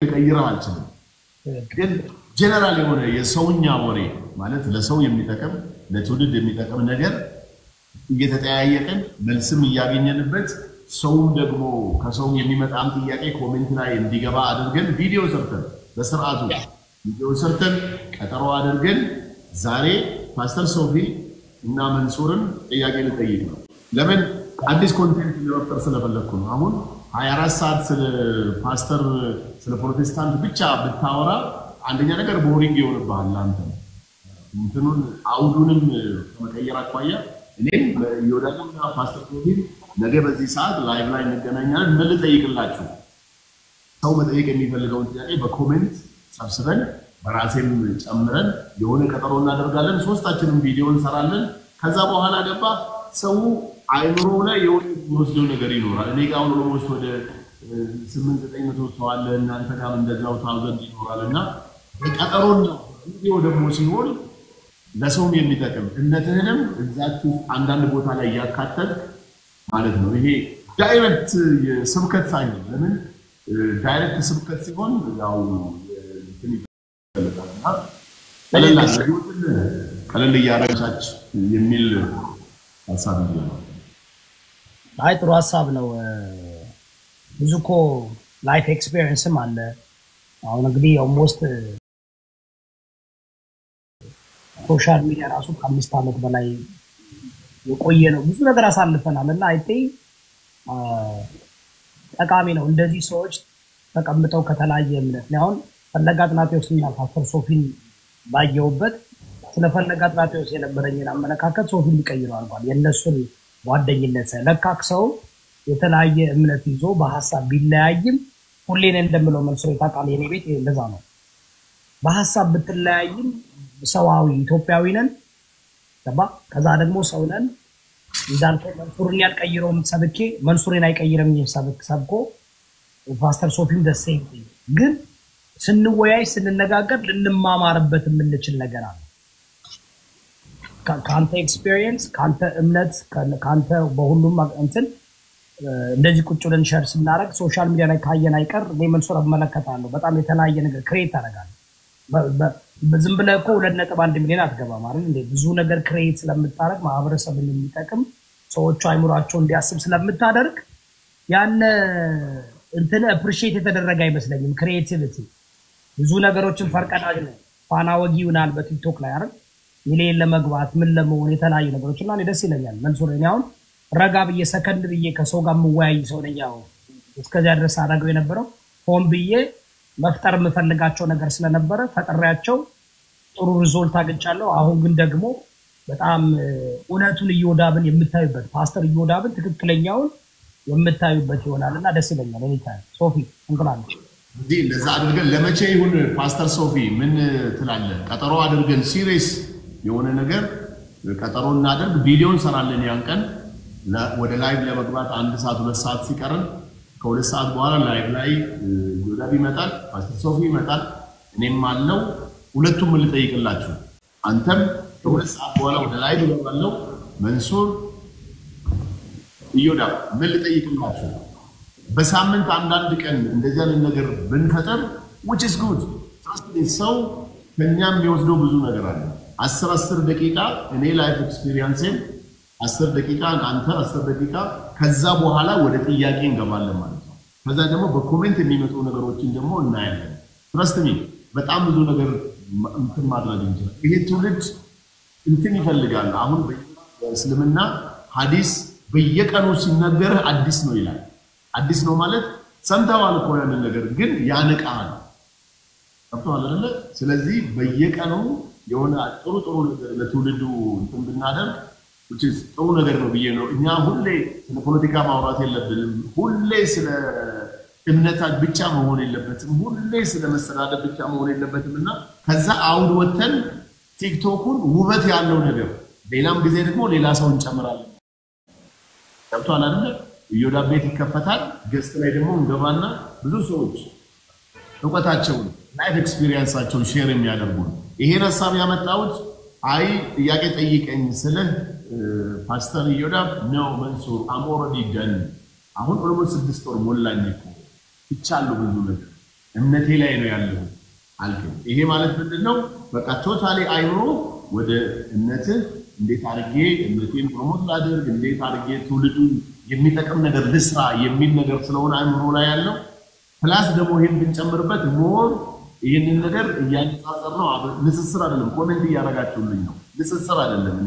ቀይረው አልችልም ግን ጀነራል የሆነ የሰውኛ ወሬ ማለት ለሰው የሚጠቅም ለትውልድ የሚጠቅም ነገር እየተጠያየቀን መልስም እያገኘንበት ሰውም ደግሞ ከሰው የሚመጣም ጥያቄ ኮሜንት ላይ እንዲገባ አድርገን ቪዲዮ ሰርተን በስርዓቱ ቪዲዮ ሰርተን ቀጠሮ አድርገን ዛሬ ፓስተር ሶፊ እና መንሱርን ጥያቄ ልጠይቅ ነው ለምን አዲስ ኮንቴንት ለመፍጠር ስለፈለኩ ነው አሁን 24 ሰዓት ስለ ፓስተር ስለ ፕሮቴስታንት ብቻ ብታወራ አንደኛ ነገር ቦሪንግ ይሆንብሃል አንተ እንትኑን አውዱንም ከመቀየር አቋያ እኔም ይወዳልና ፓስተር ሶፊ ነገ በዚህ ሰዓት ላይቭ ላይ እንገናኛለን ምን ልጠይቅላችሁ ሰው መጠየቅ የሚፈልገው ጥያቄ በኮሜንት ሰብስበን በራሴም ጨምረን የሆነ ቀጠሮ እናደርጋለን ሶስታችንም ቪዲዮ እንሰራለን ከዛ በኋላ ገባ ሰው አይምሮ ላይ የሆነ ወስደው ነገር ይኖራል እኔ ጋር ነው ወስዶ ወደ 8-900 ሰው አለ እናንተ ጋር እንደዛው 1000 ይኖራልና ቀጠሮና ቪዲዮ ደግሞ ሲሆን ለሰውም የሚጠቅም እነተንም እዛችሁ አንዳንድ ቦታ ላይ ያካተት ማለት ነው ይሄ ዳይሬክት የስብከት ሳይሆን ለምን ዳይሬክት ስብከት ሲሆን ያው እንትን ይፈልጋልና ቀለል ያረጋች የሚል ሐሳብ ነው አይ ጥሩ ሐሳብ ነው ብዙኮ ላይፍ ኤክስፒሪየንስም አለ አሁን እንግዲህ ኦልሞስት ሶሻል ሚዲያ ራሱ ከ5 ዓመት በላይ የቆየ ነው ብዙ ነገር አሳልፈናልና አይቴ ጠቃሚ ነው እንደዚህ ሰዎች ተቀምጠው ከተለያየ እምነት ነው አሁን ፈለጋ ጥናቴዎስና ፓስተር ሶፊን ባየውበት ስለፈለጋ ጥናቴዎስ የነበረኝን አመለካከት ሶፊን ሊቀይረው አልቋል የነሱን ጓደኝነት ለካክሰው የተለያየ እምነት ይዞ በሐሳብ ቢለያይም ሁሌን እንደምለው መንሱር ታቃለ የኔ ቤት እንደዛ ነው በሐሳብ ብትለያይም ሰዋዊ ኢትዮጵያዊ ነን ተባ ከዛ ደግሞ ሰው ነን እንዳልከ መንሱርን ያልቀይረው ሰብኬ መንሱርን አይቀይረም ሰብኮ ፓስተር ሶፊም ደሴም ግን ስንወያይ ስንነጋገር ልንማማርበት የምንችል ነገር አለ ካንተ ኤክስፒሪየንስ ካንተ እምነት ካንተ በሁሉም እንትን እንደዚህ ቁጭ ብለን ሼር ስናደርግ ሶሻል ሚዲያ ላይ ካየን አይቀር ለመንሱር አመለከታለሁ በጣም የተለያየ ነገር ክሬት አደርጋለሁ በዝም ብለህ እኮ 2.1 ሚሊዮን አትገባም አይደል እንዴ ብዙ ነገር ክሬት ስለምታረግ ማህበረሰብን የሚጠቅም ሰዎች አይምሯቸው እንዲያስብ ስለምታደርግ ያን እንትን አፕሪሺየት የተደረገ አይመስለኝም ክሬቲቪቲ ብዙ ነገሮችን ፈርቀዳጅ ነው ፋና ወጊውናል በቲክቶክ ላይ አይደል ይሌን ለመግባት ምን ለመሆን የተለያዩ ነገሮችና እኔ ደስ ይለኛል መንሱር እኔ አሁን ረጋብ የሰከንድ ብዬ ከሰው ጋር መወያይ ሰው ነኝ ያው እስከዚያ ድረስ አደረገው የነበረው ሆን ብዬ መፍጠር የምፈልጋቸው ነገር ስለነበረ ፈጥሬያቸው ጥሩ ሪዞልት አግኝቻለሁ አሁን ግን ደግሞ በጣም እውነቱን እየወዳብን የምታዩበት ፓስተር እየወዳብን ትክክለኛውን የምታዩበት ይሆናልና ደስ ይለኛል እኔ ታይ ሶፊ እንግላንች እንዴ ለዛ አድርገን ለመቼ ይሁን ፓስተር ሶፊ ምን ትላለ ቀጠሮ አድርገን ሲሪየስ የሆነ ነገር ቀጠሮ እናደርግ ቪዲዮ እንሰራለን ያን ቀን ወደ ላይቭ ለመግባት 1 ሰዓት 2 ሰዓት ሲቀርም ከ2 ሰዓት በኋላ ላይቭ ላይ ዮዳብ ይመጣል ፓስተር ሶፊ ይመጣል እኔም አለው ሁለቱም ልጠይቅላችሁ አንተም ከ2 ሰዓት በኋላ ወደ ላይቭ ገባለው መንሱር ዮዳብ ምን ልጠይቅላችሁ በሳምንት አንዳንድ ቀን እንደዚህ አይነት ነገር ብንፈጠር which is good ሰው ከኛም የሚወስደው ብዙ ነገር አለ 10 ደቂቃ እኔ ላይፍ ኤክስፒሪየንስን 10 ደቂቃ አንተ 10 ደቂቃ ከዛ በኋላ ወደ ጥያቄ እንገባለን ማለት ነው ከዛ ደግሞ በኮሜንት የሚመጡ ነገሮችን ደግሞ እናያለን ትረስት ሚ በጣም ብዙ ነገር እንትን ማድረግ እንችላለን ይሄ ትውልድ እንትን ይፈልጋል አሁን በእስልምና ሐዲስ በየቀኑ ሲነገር አዲስ ነው ይላል አዲስ ነው ማለት ሰምተዋል እኮ ያንን ነገር ግን ያንቃል አጥቷል አይደል ስለዚህ በየቀኑ የሆነ ጥሩ ነገር ለትውልዱ እንትን ብናደርግ which is ጥሩ ነገር ነው ብዬ ነው እኛ ሁሌ ስለ ፖለቲካ ማውራት የለብንም ሁሌ ስለ እምነታት ብቻ መሆን የለበትም ሁሌ ስለ መሰዳደብ ብቻ መሆን የለበትምና ከዛ አውድ ወተን ቲክቶኩን ውበት ያለው ነገር ሌላም ጊዜ ደግሞ ሌላ ሰው እንጨምራለን አጥቷል አይደል ዮዳብ ቤት ይከፈታል ገስት ላይ ደግሞ እንገባና ብዙ ሰዎች እውቀታቸውን ላይፍ ኤክስፒሪየንሳቸውን ሼር የሚያደርጉ ይሄን ሐሳብ ያመጣውት አይ ጥያቄ ጠይቀኝ ስለ ፓስተር ዮዳብ ነው መንሱር አሞረዲ ደን አሁን ኦልሞስት 6 ወር ሞላኝ እኮ ይቻሉ ብዙ ነገር እምነቴ ላይ ነው ያለው አልከኝ። ይሄ ማለት ምንድነው? በቃ ቶታሊ አይምሮ ወደ እምነት እንዴት አድርጌ እምነቴን ፕሮሞት ላድርግ፣ እንዴት አድርጌ ትውልዱን የሚጠቅም ነገር ልስራ የሚል ነገር ስለሆነ አይምሮ ላይ ያለው ፕላስ ደግሞ ይሄን ብንጨምርበት ሞር ይሄንን ነገር እያነጻጸር ነው። ንስስር አይደለም፣ ኮሜንት እያደረጋችሁልኝ ነው። ንስስር አይደለም።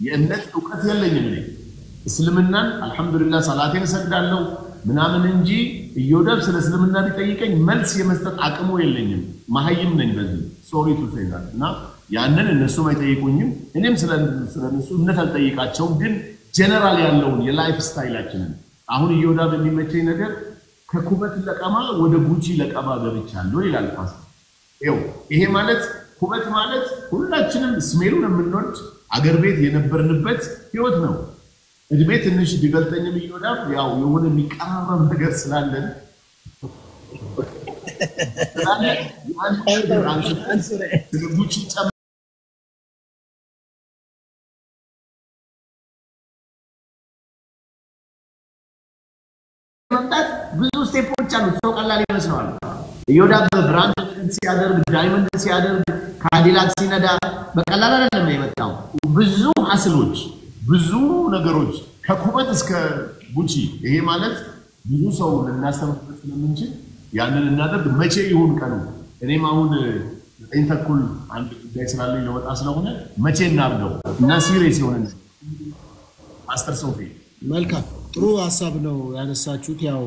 የእምነት ዕውቀት የለኝም እኔ እስልምናን አልহামዱሊላህ ሰላቴን ሰግዳለሁ ምናምን እንጂ ኢዮዳብ ስለ እስልምና ቢጠይቀኝ መልስ የመስጠት አቅሙ የለኝም። መሀይም ነኝ በዚህ ሶሪ ቱ ሴይ ዛት እና ያንን እነሱም አይጠይቁኝም፣ እኔም ስለነሱ እምነት አልጠይቃቸውም። ግን ጀነራል ያለውን የላይፍ ስታይላችንን አሁን ኢዮዳብ የሚመቸኝ ነገር ከኩበት ለቀማ ወደ ጉቺ ለቀማ ገብቻለሁ ይላል ፓስተር። ይሄ ማለት ኩበት ማለት ሁላችንም ስሜሉን የምንወድ አገር ቤት የነበርንበት ህይወት ነው። እድሜ ትንሽ ቢበልጠኝም ኢዮዳብ ያው የሆነ የሚቀራረብ ነገር ስላለን ጉቺ መምጣት ብዙ ስቴፖች አሉት። ሰው ቀላል ይመስለዋል። ኢዮዳብ ብራንድ ሲያደርግ ዳይመንድ ሲያደርግ ካዲላክ ሲነዳ በቀላል አይደለም የመጣው። ብዙ ሐስሎች ብዙ ነገሮች ከኩበት እስከ ጉቺ። ይሄ ማለት ብዙ ሰው ልናስተምርበት ስለምንችል ያንን እናደርግ። መቼ ይሁን ቀኑ? እኔም አሁን 9 ተኩል አንድ ጉዳይ ስላለኝ ለወጣ ስለሆነ መቼ እናርገው እና ሲሪየስ የሆነ ፓስተር ሶፊ መልካም ጥሩ ሐሳብ ነው ያነሳችሁት። ያው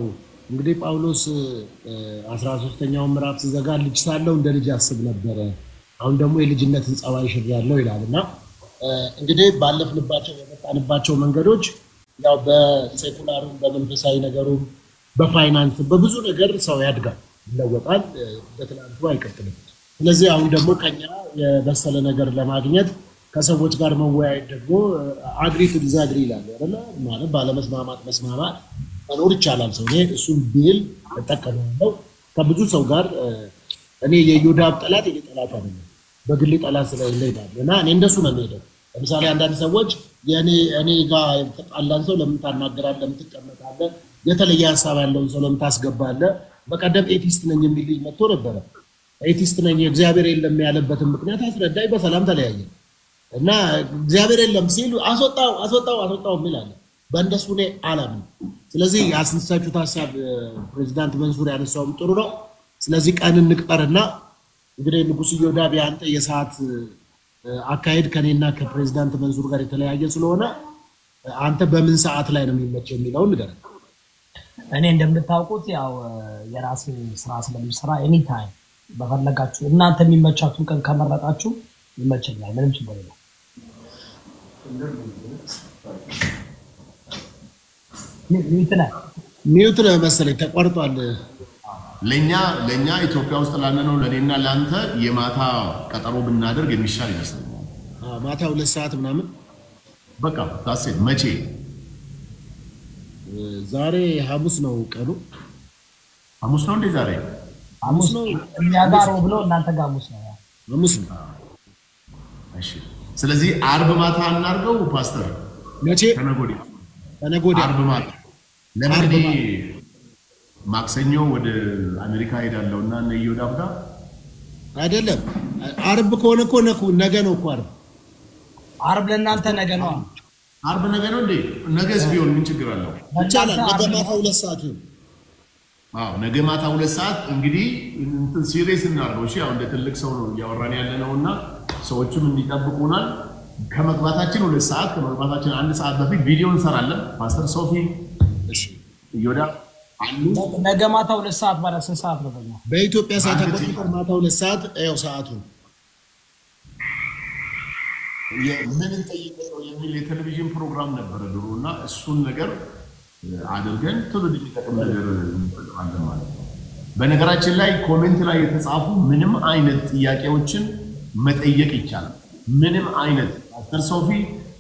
እንግዲህ ጳውሎስ 13ኛው ምዕራፍ ሲዘጋ ልጅ ሳለው እንደ ልጅ አስብ ነበር፣ አሁን ደግሞ የልጅነትን ጸባይ ሽሬያለሁ ይላልና እንግዲህ ባለፍንባቸው የመጣንባቸው መንገዶች ያው በሴኩላሩ በመንፈሳዊ ነገሩ በፋይናንስ በብዙ ነገር ሰው ያድጋል፣ ይለወጣል፣ በትላንቱ አይቀጥልም። ስለዚህ አሁን ደግሞ ከኛ የበሰለ ነገር ለማግኘት ከሰዎች ጋር መወያየት ደግሞ አግሪ ቱ ዲዛግሪ ይላል አይደል? ማለት ባለመስማማት መስማማት መኖር ይቻላል። ሰው እኔ እሱን ቢል ተጠቀመው ከብዙ ሰው ጋር እኔ የኢዮዳብ ጠላት የጠላት አይደለም፣ በግል ጠላት ስለሌለ እና እኔ እንደሱ ነው የምሄደው። ለምሳሌ አንዳንድ ሰዎች እኔ ጋር ተጣላን ሰው ለምን ታናገራለህ? ለምን ትቀመጣለህ? የተለየ ሐሳብ ያለውን ሰው ለምን ታስገባለህ? በቀደም ኤቲስት ነኝ የሚል ልጅ መጥቶ ነበረ። ኤቲስት ነኝ እግዚአብሔር የለም ያለበትን ምክንያት አስረዳኝ፣ በሰላም ተለያየ እና እግዚአብሔር የለም ሲሉ አስወጣው ይላል። በእንደሱ እኔ አላምንም። ስለዚህ ያስነሳችሁት ሐሳብ ፕሬዝዳንት መንሱር ያነሳውም ጥሩ ነው። ስለዚህ ቀን እንቅጠርና እንግዲህ ንጉስ ኢዮዳብ ያንተ የሰዓት አካሄድ ከኔና ከፕሬዝዳንት መንሱር ጋር የተለያየ ስለሆነ አንተ በምን ሰዓት ላይ ነው የሚመቸው የሚለውን ንገረን። እኔ እንደምታውቁት ያው የራሴ ስራ ስለምሰራ ኤኒ ታይም በፈለጋችሁ እናንተ የሚመቻችሁን ቀን ከመረጣችሁ ይመቸኛል፣ ምንም ችግር የለም። ሚዩት ነው መሰለኝ ተቋርጧል። ለኛ ኢትዮጵያ ውስጥ ላለነው ለኔና ላንተ የማታ ቀጠሮ ብናደርግ የሚሻል ይመስለኛል። ማታ 2 ሰዓት ምናምን በቃ ታስብ። መቼ? ዛሬ ሐሙስ ነው ቀኑ። ሐሙስ ነው እንዴ? ዛሬ ሐሙስ ነው። እኛ ጋር ብሎ እናንተ ጋር ሐሙስ ነው። ሐሙስ ነው። እሺ፣ ስለዚህ አርብ ማታ እናርገው ፓስተር። መቼ? ተነጎዲ አርብ ማታ። ለምን ማክሰኞ ወደ አሜሪካ ሄዳለሁና እና ኢዮዳብ ጋር አይደለም። አርብ ከሆነ እኮ ነገ ነው እኮ አርብ ለእናንተ ነገ ነው። አርብ ነገ ነው እንዴ? ነገስ ቢሆን ምን ችግር አለው? ይቻላል። ነገ ማታ 2 ሰዓት ነው። ነገ ማታ 2 ሰዓት እንግዲህ እንትን ሲሪየስ እናርገው። እሺ፣ ያው እንደ ትልቅ ሰው ነው እያወራን ያለነውና ሰዎችም እንዲጠብቁናል። ከመግባታችን 2 ሰዓት ከመግባታችን 1 ሰዓት በፊት ቪዲዮ እንሰራለን። ፓስተር ሶፊ እሺ፣ ኢዮዳብ ነገ ማታ 2 ሰዓት ማለት 6 ሰዓት ነው በኢትዮጵያ ሰዓት አቆጣጠር ማታ 2 ሰዓት ያው ሰዓቱ ምን እንጠይቀው የሚል የቴሌቪዥን ፕሮግራም ነበረ ድሮና እሱን ነገር አድርገን ትውልድ የሚጠቅም ነገር እንጠቅማለን ማለት ነው። በነገራችን ላይ ኮሜንት ላይ የተጻፉ ምንም አይነት ጥያቄዎችን መጠየቅ ይቻላል። ምንም አይነት ፓስተር ሶፊ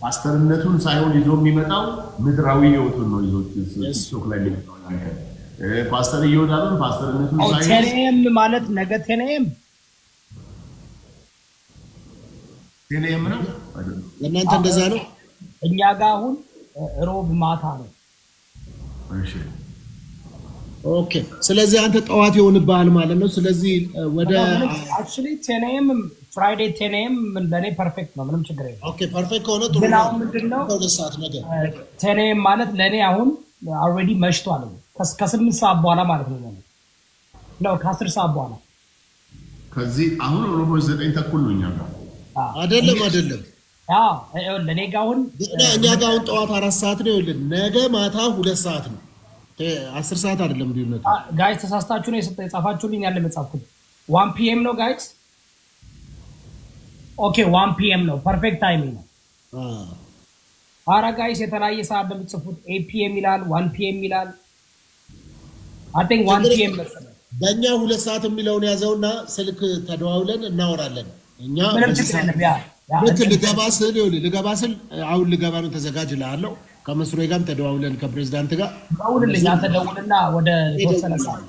ፓስተርነቱን ሳይሆን ይዞ የሚመጣው ምድራዊ ህይወቱን ነው ይዞ ቲክቶክ ላይ የሚመጣው። ፓስተር ኢዮዳብን ፓስተርነቱን ሳይሆን ቴኔም ማለት ነገ ቴኔም ነው ለእናንተ እንደዛ ነው። እኛ ጋር አሁን ሮብ ማታ ነው። እሺ፣ ኦኬ ስለዚህ አንተ ጠዋት ይሆንብሃል ማለት ነው ስለዚህ ወደ actually 10 am Friday 10 am ለኔ ፐርፌክት ነው ምንም ችግር የለም ኦኬ ፐርፌክት ከሆነ ጥሩ ነው ወደ ሰዓት ነገር 10 am ማለት ለኔ አሁን already መሽቷል ከ8 ሰዓት በኋላ ማለት ነው ነው ከ10 ሰዓት በኋላ ከዚህ አሁን ኦልሞስት 9 ተኩል ነው እኛ ጋር አይደለም ለኔ ጋር አሁን እኛ ጋር አሁን ጠዋት 4 ሰዓት ነው ይኸውልህ ነገ ማታ 2 ሰዓት ነው 10 ሰዓት አይደለም ልዩነቱ ጋይስ ተሳስታችሁ ነው የጻፋችሁልኝ ያለ መጻፍኩት 1 pm ነው ጋይስ ኦኬ 1 pm ነው ፐርፌክት ታይሚንግ ነው አራ ጋይስ የተለያየ ሰዓት እንደምትጽፉት 8 pm ይላል 1 pm ይላል I think 1 pm መሰለኝ በእኛ 2 ሰዓት የሚለውን ያዘውና ስልክ ተደዋውለን እናወራለን እኛ ልገባ ስል አሁን ልገባ ነው ተዘጋጅልሃለሁ ከመስሮይ ጋርም ተደዋውለን ከፕሬዝዳንት ጋር ደውልልኝ ተደውልና ወደ ተወሰነ ሰዓት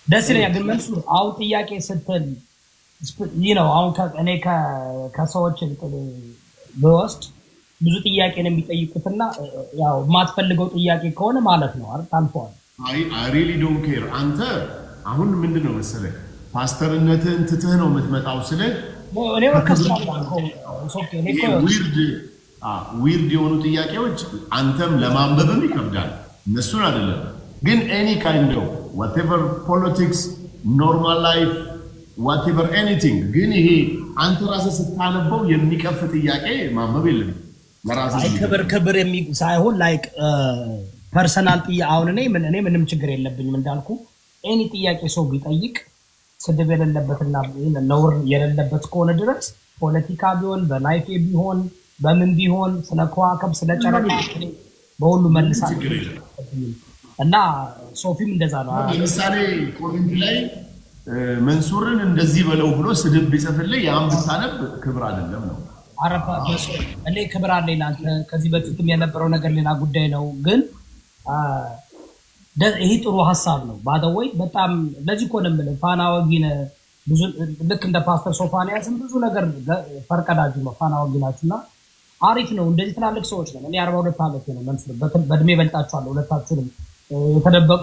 ደስ ይለኛል ግን መልሱ አሁን ጥያቄ ስትል አሁን እኔ ከሰዎች በውስጥ ብዙ ጥያቄ ነው የሚጠይቁትና ያው ማትፈልገው ጥያቄ ከሆነ ማለት ነው አይደል ታልፈዋል I really don't care አንተ አሁን ምንድነው መሰለህ ፓስተርነትን ትተህ ነው የምትመጣው ስለ እኔ ወከስታለሁ ዊርድ የሆኑ ጥያቄዎች አንተም ለማንበብም ይከብዳል እነሱን አይደለም ግን any kind of whatever politics normal life whatever anything ግን ይሄ አንተ ራስህ ስታነበው የሚቀፍ ጥያቄ ማንበብ የለም ለራስህ ክብር ሳይሆን ላይክ ፐርሰናል ጥያቄ አሁን እኔ ምንም ችግር የለብኝም እንዳልኩ ኤኒ ጥያቄ ሰው ቢጠይቅ ስድብ የሌለበትና ነውር የሌለበት ከሆነ ድረስ ፖለቲካ ቢሆን በላይፍ ቢሆን በምን ቢሆን ስለ ከዋክብ ስለ ጨረቃ በሁሉ መልሳለሁ እና ሶፊም እንደዛ ነው ለምሳሌ ኮሜንት ላይ መንሱርን እንደዚህ በለው ብሎ ስድብ ቢጽፍልህ ያን ብታነብ ክብር አይደለም ነው አረፋ እኔ ክብር አለኝ ላንተ ከዚህ በፊትም የነበረው ነገር ሌላ ጉዳይ ነው ግን ይሄ ጥሩ ሐሳብ ነው ባደወይ በጣም ለዚህ ኮነ ማለት ፋና ወጊነ ብዙ ልክ እንደ ፓስተር ሶፋንያስም ብዙ ነገር ፈርቀዳጁ ነው ፋና ወጊናችሁና አሪፍ ነው እንደዚህ ትላልቅ ሰዎች ነው እኔ 42 ዓመት ነው መንሱር በእድሜ በልጣችኋለሁ ሁለታችሁንም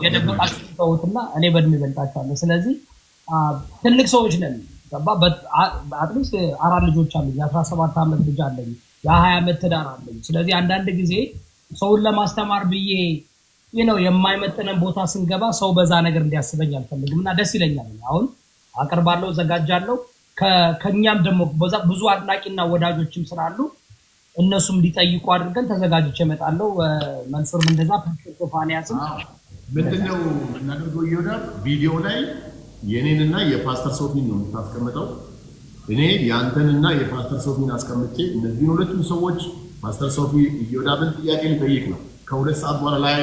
የደበቃችሁ ተውትና እኔ በእድሜ በልጣችኋለሁ ስለዚህ ትልቅ ሰዎች ነን አትሊስት 4 ልጆች አሉኝ 17 ዓመት ልጅ አለኝ የ20 ዓመት ትዳር አለኝ ስለዚህ አንዳንድ ጊዜ ሰውን ለማስተማር ብዬ የማይመጥነን ቦታ ስንገባ ሰው በዛ ነገር እንዲያስበኝ አልፈልግምና ደስ ይለኛል አሁን አቀርባለሁ ዘጋጃለሁ ከኛም ደግሞ ብዙ አድናቂና ወዳጆችም ስላሉ እነሱም ሊጠይቁ አድርገን ተዘጋጅቼ እመጣለሁ መንሱርም እንደዛ ሶፋንያስም ምንድነው እናደርገው ይወዳል ቪዲዮ ላይ የኔንና የፓስተር ሶፊን ነው የምታስቀምጠው እኔ ያንተንና የፓስተር ሶፊን አስቀምጬ እነዚህ ሁለቱም ሰዎች ፓስተር ሶፊ ይወዳብን ጥያቄ ሊጠይቅ ነው ከሁለት ሰዓት በኋላ ላይ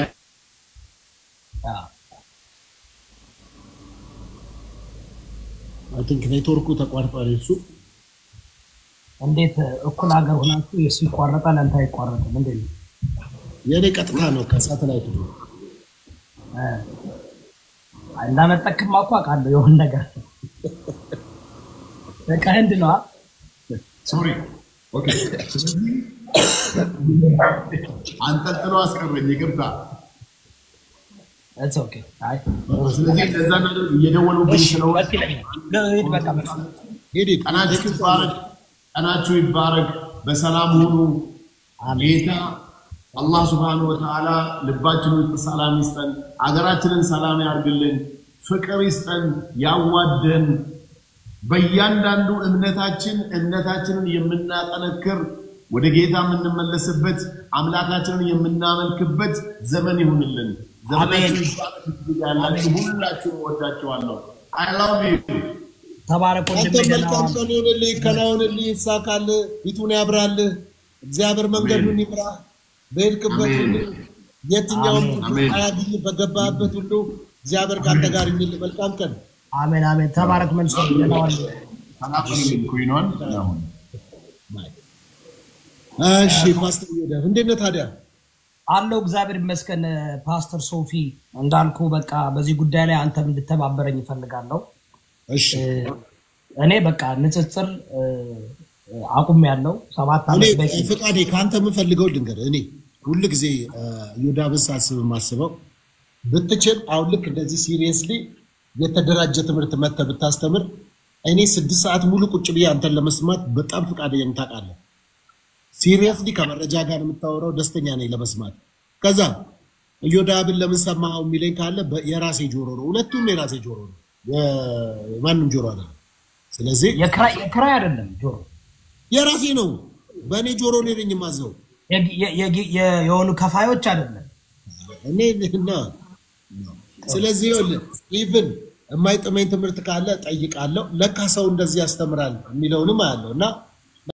I think ኔትወርኩ ተቋርጧል እሱ እንዴት እኩል ሀገር ሆናችሁ የሱ ይቋረጣል አንተ አይቋረጥም እንዴ የኔ ቀጥታ ነው ከሳተላይት ነው እንዳመጣክም አቋቃለሁ የሆነ ነገር ከህንድ ነው ሶሪ ኦኬ አንተጥሎ አስቀረኝ ይቅርታ It's okay አይ ስለዚህ ከዛ ነው እየደወሉብኝ ስለሆነ በቃ ሄዲ ቀናችሁ ይባረክ በሰላም ሁኑ ጌታ አላህ Subhanahu Wa Ta'ala ልባችን ውስጥ ሰላም ይስጠን አገራችንን ሰላም ያርግልን ፍቅር ይስጠን ያዋደን በእያንዳንዱ እምነታችንን የምናጠነክር ወደ ጌታ የምንመለስበት አምላካችንን የምናመልክበት ዘመን ይሁንልን ዘመናችን ያላችሁ ሁላችሁ ወዳችኋለሁ I love you ተባረኩ እንደምትቀበሉልኝ ከናውንልኝ ይሳካል ፊቱን ያብራል እግዚአብሔር መንገዱን ይምራ በልክበት የትኛውም አያግኝ በገባበት ሁሉ እግዚአብሔር ካንተ ጋር ይሁን መልካም ቀን አሜን አሜን ተባረክ መንሱር ደናዋል ታናፍልኝ ኩይኗን አሁን እሺ ፓስተር ይወዳል እንዴት ነው ታዲያ አለው እግዚአብሔር ይመስገን ፓስተር ሶፊ እንዳልኩ በቃ በዚህ ጉዳይ ላይ አንተም እንድተባበረኝ ይፈልጋለሁ እሺ እኔ በቃ ንጽጽር አቁም ያለው 7 ዓመት በፊት ፍቃዴ ካንተ የምፈልገው ድንገር እኔ ሁሉ ጊዜ ዮዳብስ አስብ ማስበው ብትችል አሁን ልክ እንደዚህ ሲሪየስሊ የተደራጀ ትምህርት መተህ ብታስተምር እኔ 6 ሰዓት ሙሉ ቁጭ ብዬ አንተን ለመስማት በጣም ፈቃደኛ ነኝ ታውቃለህ። ሲሪየስሊ ከመረጃ ጋር የምታወራው ደስተኛ ነኝ ለመስማት። ከዛ ኢዮዳብን ለምን ሰማኸው የሚለኝ ካለ የራሴ ጆሮ ነው። ሁለቱም የራሴ ጆሮ ነው፣ የማንም ጆሮ አይደለም። ስለዚህ የክራይ አይደለም ጆሮ የራሴ ነው። በእኔ ጆሮ ነው ነኝ የማዘው የሆኑ ከፋዮች አይደለም እኔ ነው። ስለዚህ ኢቭን የማይጥመኝ ትምህርት ካለ ጠይቃለሁ። ለካ ሰው እንደዚህ ያስተምራል የሚለውንም አያለሁ እና